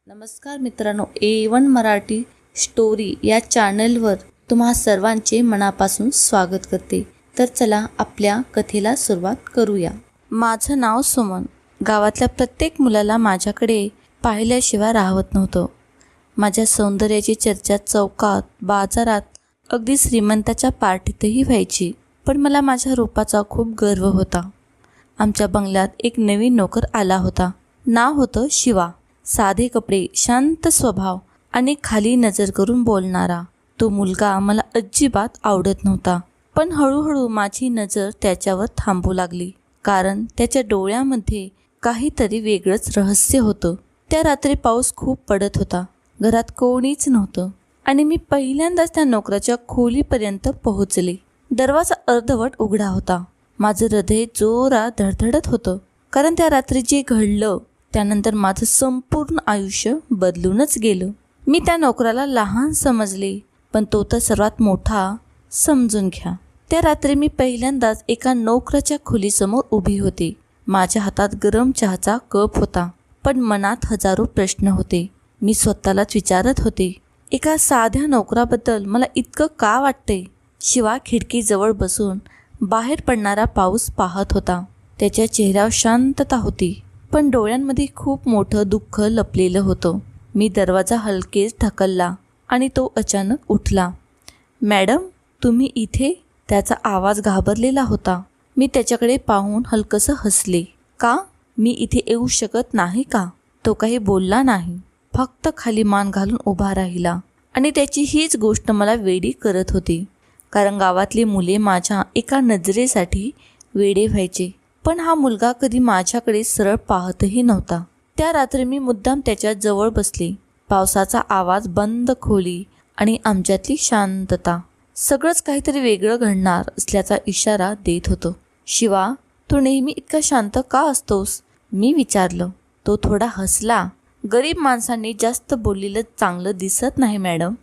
नमस्कार मित्रांनो, A1 Marathi story या चॅनलवर तुम्हा सर्वांचे मनापासून स्वागत करते. तर चला आपल्या कथेला सुरुवात करूया. माझं नाव सुमन. गावातल्या प्रत्येक मुलाला माझ्याकडे पाहिल्याशिवाय राहत नव्हतं. माझ्या सौंदर्याची चर्चा चौकात, बाजारात, अगदी श्रीमंताच्या पार्टीतही व्हायची. पण मला माझ्या रूपाचा खूप गर्व होता. आमच्या बंगल्यात एक नवीन नोकर आला होता. नाव होतं शिवा. साधे कपडे, शांत स्वभाव आणि खाली नजर करून बोलणारा. तो मुलगा मला अजिबात आवडत नव्हता. पण हळूहळू माझी नजर त्याच्यावर थांबू लागली, कारण त्याच्या डोळ्यामध्ये काहीतरी वेगळंच रहस्य होतं. त्या रात्री पाऊस खूप पडत होता. घरात कोणीच नव्हतं आणि मी पहिल्यांदाच त्या नोकराच्या खोलीपर्यंत पोहोचले. दरवाजा अर्धवट उघडा होता. माझं हृदय जोरात धडधडत होतं, कारण त्या रात्री जे घडलं त्यानंतर माझं संपूर्ण आयुष्य बदलूनच गेलं. मी त्या नोकराला लहान समजले, पण तो तर सर्वात मोठा. समजून घ्या, त्या रात्री मी पहिल्यांदाच एका नोकराच्या खोलीसमोर उभी होते. माझ्या हातात गरम चहाचा कप होता, पण मनात हजारो प्रश्न होते. मी स्वतःलाच विचारत होते, एका साध्या नोकराबद्दल मला इतकं का वाटते? शिवा खिडकीजवळ बसून बाहेर पडणारा पाऊस पाहत होता. त्याच्या चेहऱ्यावर शांतता होती, पण डोळ्यांमध्ये खूप मोठं दुःख लपलेलं होतं. मी दरवाजा हलकेच ढकलला आणि तो अचानक उठला. मॅडम, तुम्ही इथे? त्याचा आवाज घाबरलेला होता. मी त्याच्याकडे पाहून हलकसं हसले. का? मी इथे येऊ शकत नाही का? तो काही बोलला नाही, फक्त खाली मान घालून उभा राहिला. आणि त्याची हीच गोष्ट मला वेडी करत होती, कारण गावातली मुले माझ्या एका नजरेसाठी वेडे व्हायचे. पण हा मुलगा कधी माझ्याकडे सरळ पाहतही नव्हता. त्या रात्री मी मुद्दाम त्याच्या जवळ बसले. पावसाचा आवाज, बंद खोली आणि आमच्यातली शांतता, सगळंच काहीतरी वेगळं घडणार असल्याचा इशारा देत होतं. शिवा, तू नेहमी इतका शांत का असतोस? मी विचारलं. तो थोडा हसला. गरीब माणसांनी जास्त बोललेलं चांगलं दिसत नाही मॅडम.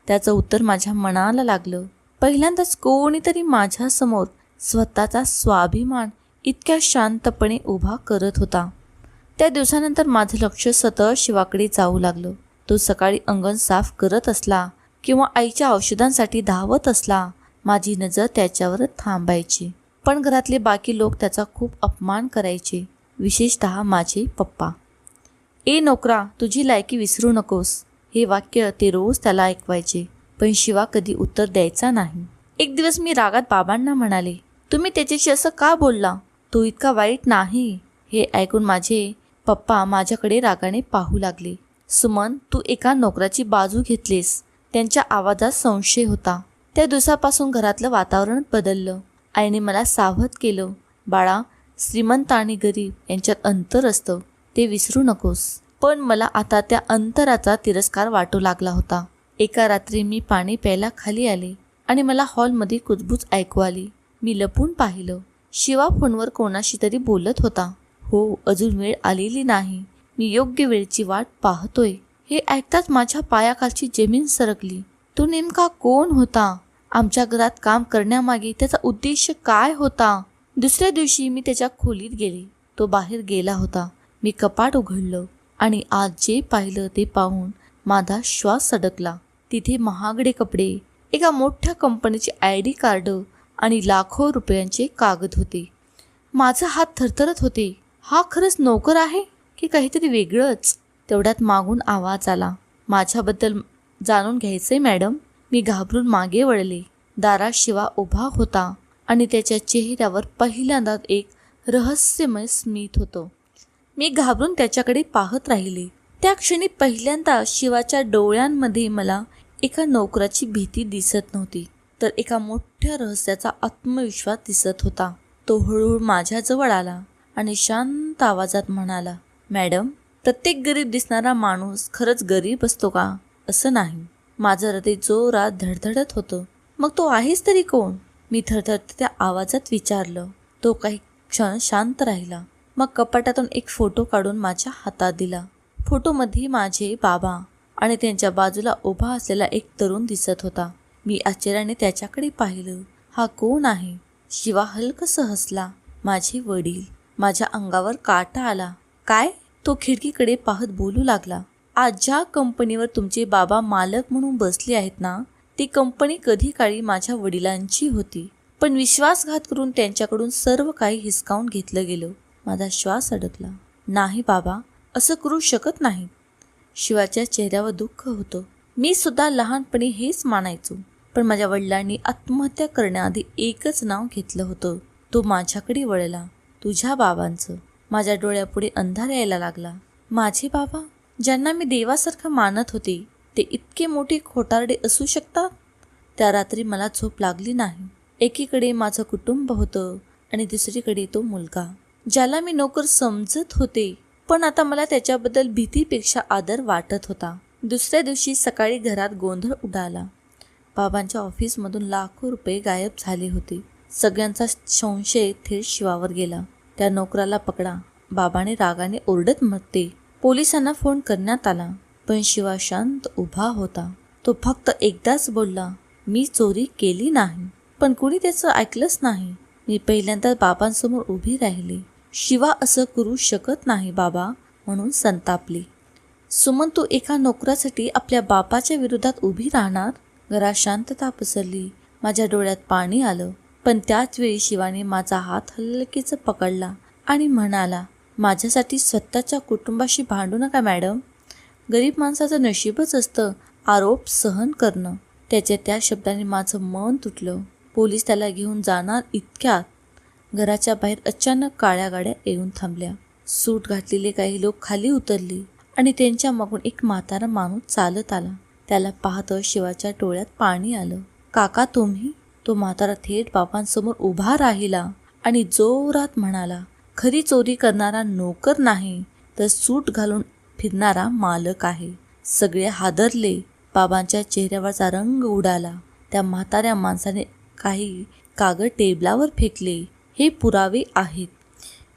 त्याचं उत्तर माझ्या मनाला लागलं. पहिल्यांदाच कोणीतरी माझ्यासमोर स्वतःचा स्वाभिमान इतक्या शांतपणे उभा करत होता. त्या दिवसानंतर माझं लक्ष सतत शिवाकडे जाऊ लागलं. तो सकाळी अंगण साफ करत असला किंवा आईच्या औषधांसाठी धावत असला, माझी नजर त्याच्यावर थांबायची. पण घरातले बाकी लोक त्याचा खूप अपमान करायचे, विशेषतः माझे पप्पा. ए नोकरा, तुझी लायकी विसरू नकोस, हे वाक्य ते रोज त्याला ऐकवायचे. पण शिवा कधी उत्तर द्यायचा नाही. एक दिवस मी रागात बाबांना म्हणाले, तुम्ही त्याच्याशी असं का बोलला? तो इतका वाईट नाही. हे ऐकून माझे पप्पा माझ्याकडे रागाने पाहू लागले. सुमन, तू एका नोकराची बाजू घेतलीस. त्यांच्या आवाजात संशय होता. त्या दिवसापासून घरातलं वातावरण बदललं. आईने मला सावध केलं. बाळा, श्रीमंत आणि गरीब यांच्यात अंतर असतं, ते विसरू नकोस. पण मला आता त्या अंतराचा तिरस्कार वाटू लागला होता. एका रात्री मी पाणी प्यायला खाली आले आणि मला हॉलमध्ये कुजबुज ऐकू आली. मी लपून पाहिलं. शिवा फोनवर कोणाशी तरी बोलत होता. हो, अजून वेळ आलेली नाही, मी योग्य वेळची वाट पाहतोय. हे ऐकताच माझ्या पायाखालची जमीन सरकली. तो नेमका कोण होता? आमच्या घरात काम करण्यामागे त्याचा उद्देश काय होता? दुसऱ्या दिवशी मी त्याच्या खोलीत गेले. तो बाहेर गेला होता. मी कपाट उघडलं आणि आज जे पाहिलं ते पाहून माझा श्वास अडकला. तिथे महागडे कपडे, एका मोठ्या कंपनीचे ID कार्ड आणि लाखो रुपयांचे कागद होते. माझा हात थरथरत होते. हा खरंच नोकर आहे की काहीतरी वेगळंच? तेवढ्यात मागून आवाज आला, माझ्याबद्दल जाणून घ्यायचंय मॅडम. मी घाबरून मागे वळले. दारात शिवा उभा होता आणि त्याच्या चेहऱ्यावर पहिल्यांदाच एक रहस्यमय स्मित होतं. मी घाबरून त्याच्याकडे पाहत राहिले. त्या क्षणी पहिल्यांदा शिवाच्या डोळ्यांमध्ये मला एका नोकराची भीती दिसत नव्हती, तर एका मोठ्या रहस्याचा आत्मविश्वास दिसत होता. तो हळूहळू माझ्याजवळ आला आणि शांत आवाजात म्हणाला, मॅडम, प्रत्येक गरीब दिसणारा माणूस खरंच गरीब असतो का? असं नाही. माझं हृदय जोरात धडधडत होतं. मग तो आहेस तरी कोण? मी थरथरत त्या आवाजात विचारलं. तो काही क्षण शांत राहिला. मग कपाटातून एक फोटो काढून माझ्या हातात दिला. फोटोमध्ये माझे बाबा आणि त्यांच्या बाजूला उभा असलेला एक तरुण दिसत होता. मी आश्चर्याने त्याच्याकडे पाहिलं. हा कोण आहे? शिवा हलकसं हसला. माझे वडील. माझ्या अंगावर काटा आला. काय? तो खिडकीकडे पाहत बोलू लागला, आज ज्या कंपनीवर तुमचे बाबा मालक म्हणून बसले आहेत ना, ती कंपनी कधी काळी माझ्या वडिलांची होती, पण विश्वासघात करून त्यांच्याकडून सर्व काही हिसकावून घेतलं गेलं. माझा श्वास अडकला. नाही बाबा, असं करू शकत नाही. शिवाच्या चेहऱ्यावर दुःख होतं. मी सुद्धा लहानपणी हेच मानायचो, पण माझ्या वडिलांनी आत्महत्या करण्याआधी एकच नाव घेतलं होतं. तो माझ्याकडे वळला. तुझ्या बाबांचं. माझ्या डोळ्यापुढे अंधार यायला लागला. माझे बाबा, ज्यांना मी देवासारखं मानत होते, ते इतके मोठे खोटारडे असू शकतात? त्या रात्री मला झोप लागली नाही. एकीकडे माझं कुटुंब होतं आणि दुसरीकडे तो मुलगा, ज्याला मी नोकर समजत होते, पण आता मला त्याच्याबद्दल भीतीपेक्षा आदर वाटत होता. दुसऱ्या दिवशी सकाळी घरात गोंधळ उडाला. बाबांच्या ऑफिसमधून लाखो रुपये गायब झाले होते. सगळ्यांचा संशय थेट शिवावर गेला. त्या नोकराला पकडा, बाबाने रागाने ओरडत म्हटले. पोलिसांना फोन करण्यात आला, पण शिवा शांत उभा होता. तो फक्त एकदाच बोलला, मी चोरी केली नाही. पण कुणी त्याचं ऐकलंच नाही. मी पहिल्यांदा बाबांसमोर उभी राहिली. शिवा असं करू शकत नाही बाबा, म्हणून संतापली. सुमन, तू एका नोकरासाठी आपल्या बापाच्या विरोधात उभी राहणार? घरात शांतता पसरली. माझ्या डोळ्यात पाणी आलं, पण त्याच वेळी शिवाने माझा हात हलकेच पकडला आणि म्हणाला, माझ्यासाठी स्वतःच्या कुटुंबाशी भांडू नका मॅडम. गरीब माणसाचं नशीबच असतं आरोप सहन करणं. त्याच्या त्या शब्दाने माझं मन तुटलं. पोलीस त्याला घेऊन जाणार इतक्यात घराच्या बाहेर अचानक काळ्या गाड्या येऊन थांबल्या. सूट घातलेले काही लोक खाली उतरले आणि त्यांच्या मागून एक म्हातारा माणूस चालत आला. त्याला पाहतं शिवाच्या डोळ्यात पाणी आलं. काका, तुम्ही? तो म्हातारा थेट बाबांसमोर उभा राहिला आणि जोरात म्हणाला, खरी चोरी करणारा नोकर नाही, तर सूट घालून फिरणारा मालक आहे. सगळे हादरले. बाबांच्या चेहऱ्यावरचा रंग उडाला. त्या म्हाताऱ्या माणसाने काही कागद टेबलावर फेकले. हे पुरावे आहेत.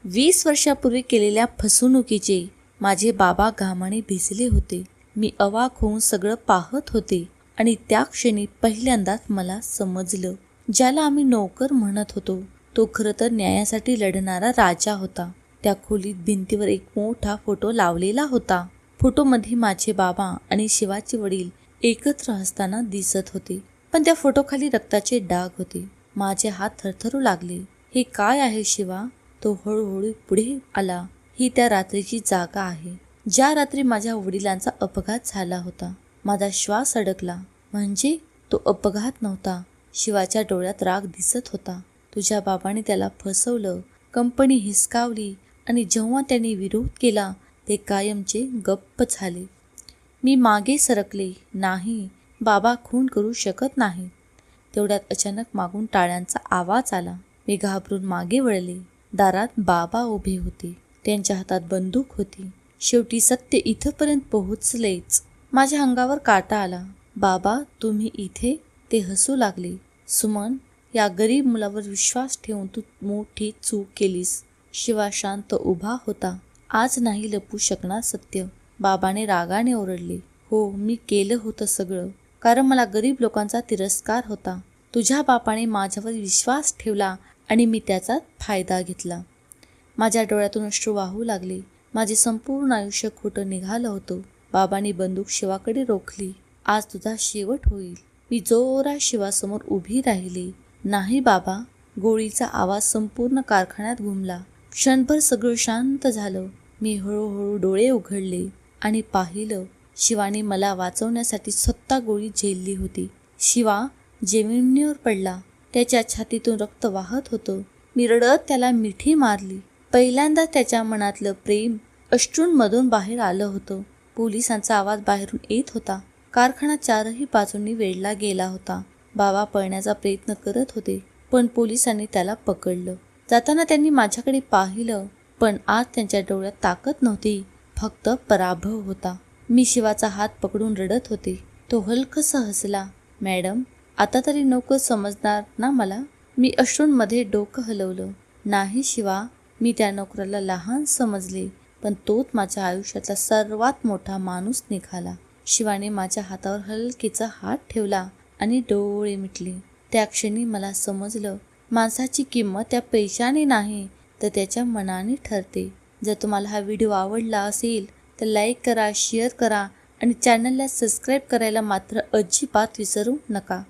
20 वर्षापूर्वी केलेल्या फसवणुकीचे. माझे बाबा घामाने भिजले होते. मी अवाक होऊन सगळं पाहत होते आणि त्या क्षणी पहिल्यांदाच मला समजलं, ज्याला आम्ही नोकर म्हणत होतो, तो खरं तर न्यायासाठी लढणारा राजा होता. त्या खोलीत भिंतीवर एक मोठा फोटो लावलेला होता. फोटोमध्ये माझे बाबा आणि शिवाचे वडील एकत्र असताना दिसत होते, पण त्या फोटोखाली रक्ताचे डाग होते. माझे हात थरथरू लागले. हे काय आहे शिवा? तो हळूहळू पुढे आला. ही त्या रात्रीची जागा आहे, ज्या रात्री माझ्या वडिलांचा अपघात झाला होता. माझा श्वास अडकला. म्हणजे तो अपघात नव्हता. शिवाच्या डोळ्यात राग दिसत होता. तुझ्या बाबाने त्याला फसवलं, कंपनी हिसकावली आणि जेव्हा त्याने विरोध केला, ते कायमचे गप्प झाले. मी मागे सरकले. नाही, बाबा खून करू शकत नाही. तेवढ्यात अचानक मागून टाळ्यांचा आवाज आला. मी घाबरून मागे वळले. दारात बाबा उभे होते. त्यांच्या हातात बंदूक होती. शेवटी सत्य इथपर्यंत पोहोचलेच. माझ्या अंगावर काटा आला. बाबा, तुम्ही इथे? ते हसू लागले. सुमन, या गरीब मुलावर विश्वास ठेवून तू मोठी चूक केलीस. शिवा शांत उभा होता. आज नाही लपू शकणार सत्य. बाबाने रागाने ओरडले. हो, मी केलं होतं सगळं, कारण मला गरीब लोकांचा तिरस्कार होता. तुझ्या बापाने माझ्यावर विश्वास ठेवला आणि मी त्याचा फायदा घेतला. माझ्या डोळ्यातून अश्रू वाहू लागले. माझे संपूर्ण आयुष्य खोटं निघालं होतं. बाबांनी बंदूक शिवाकडे रोखली. आज तुझा शेवट होईल. मी जोरात शिवासमोर उभी राहिली. नाही बाबा. गोळीचा आवाज संपूर्ण कारखान्यात घुमला. क्षणभर सगळं शांत झालं. मी हळूहळू डोळे उघडले आणि पाहिलं, शिवाने मला वाचवण्यासाठी स्वतः गोळी झेलली होती. शिवा जमिनीवर पडला. त्याच्या छातीतून रक्त वाहत होतं. मी रडत त्याला मिठी मारली. पहिल्यांदा त्याच्या मनातलं प्रेम अश्रूंमधून बाहेर आलं होतं. पोलिसांचा आवाज बाहेरून येत होता. कारखाना चारही बाजूंनी वेढला गेला होता. बाबा पळण्याचा प्रयत्न करत होते, पण पोलिसांनी त्याला पकडलं. जाताना त्यांनी माझ्याकडे पाहिलं, पण आज त्यांच्या डोळ्यात ताकद नव्हती, फक्त पराभव होता. मी शिवाचा हात पकडून रडत होते. तो हलकसा हसला. मॅडम, आता तरी नको समजणार ना मला? मी अश्रूंमध्ये डोकं हलवलं. नाही शिवा, मी त्या नोकराला लहान समजले, पण तोच माझ्या आयुष्यातला सर्वात मोठा माणूस निघाला. शिवाने माझ्या हातावर हलकेचा हात ठेवला आणि डोळे मिटले. त्या क्षणी मला समजलं, माणसाची किंमत त्या पैशाने नाही, तर त्याच्या मनाने ठरते. जर तुम्हाला हा व्हिडिओ आवडला असेल तर लाईक करा, शेअर करा आणि चॅनलला सबस्क्राईब करायला मात्र अजिबात विसरू नका.